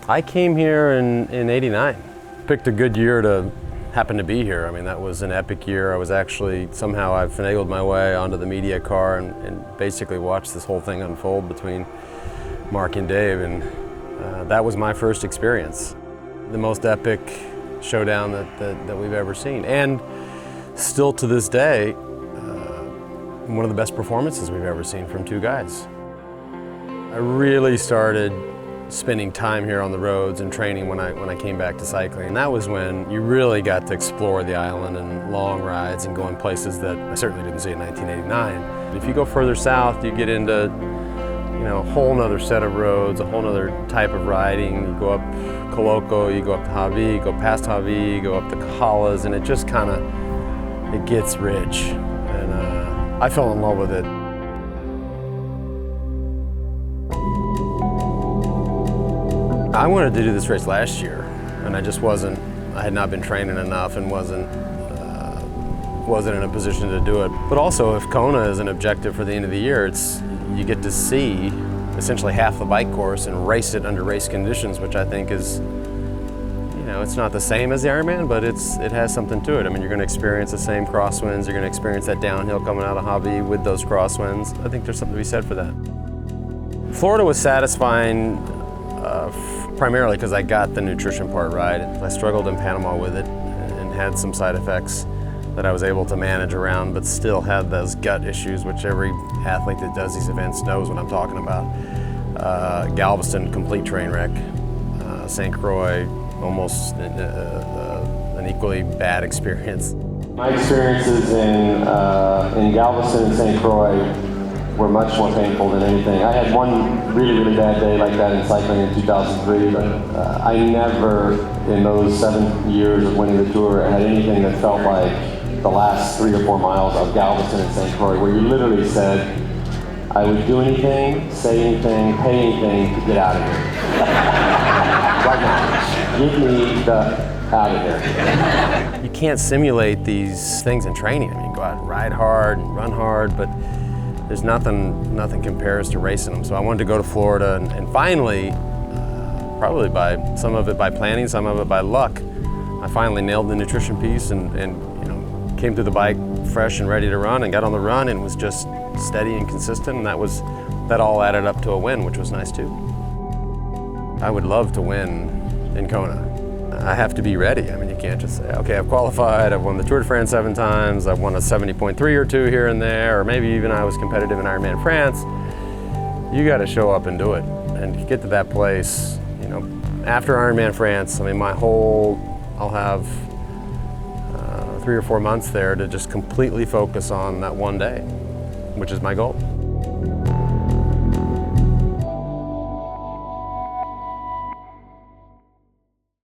I came here in '89. Picked a good year to happen to be here. I mean, that was an epic year. I was actually, somehow I finagled my way onto the media car and basically watched this whole thing unfold between Mark and Dave, and that was my first experience. The most epic showdown that we've ever seen. And still to this day, one of the best performances we've ever seen from two guys. I really started spending time here on the roads and training when I came back to cycling. And that was when you really got to explore the island and long rides and going places that I certainly didn't see in 1989. If you go further south, you get into a whole nother set of roads, a whole nother type of riding. You go up Coloco, you go up to Javi, you go past Javi, you go up to Cajalas, and it just it gets rich. And I fell in love with it. I wanted to do this race last year, and I had not been training enough and wasn't in a position to do it. But also, if Kona is an objective for the end of the year, you get to see essentially half the bike course and race it under race conditions, which I think is, it's not the same as the Ironman, but it has something to it. I mean, you're going to experience the same crosswinds, you're going to experience that downhill coming out of Javi with those crosswinds. I think there's something to be said for that. Florida was satisfying primarily because I got the nutrition part right. I struggled in Panama with it and had some side effects that I was able to manage around, but still had those gut issues, which every athlete that does these events knows what I'm talking about. Galveston, complete train wreck. St. Croix, almost an equally bad experience. My experiences in Galveston and St. Croix were much more painful than anything. I had one really, really bad day like that in cycling in 2003, but I never, in those 7 years of winning the Tour, had anything that felt like the last 3 or 4 miles of Galveston and St. Croix, where you literally said, I would do anything, say anything, pay anything to get out of here. Right now, give me the out of here. You can't simulate these things in training. I mean, go out and ride hard and run hard, but there's nothing compares to racing them. So I wanted to go to Florida, and finally, probably some of it by planning, some of it by luck, I finally nailed the nutrition piece and came to the bike fresh and ready to run, and got on the run and was just steady and consistent, and that all added up to a win, which was nice too. I would love to win in Kona. I have to be ready. I mean, you can't just say, okay, I've qualified, I've won the Tour de France 7 times, I've won a 70.3 or 2 here and there, or maybe even I was competitive in Ironman France. You got to show up and do it. And to get to that place, after Ironman France, I mean, I'll have 3 or 4 months there to just completely focus on that one day, which is my goal.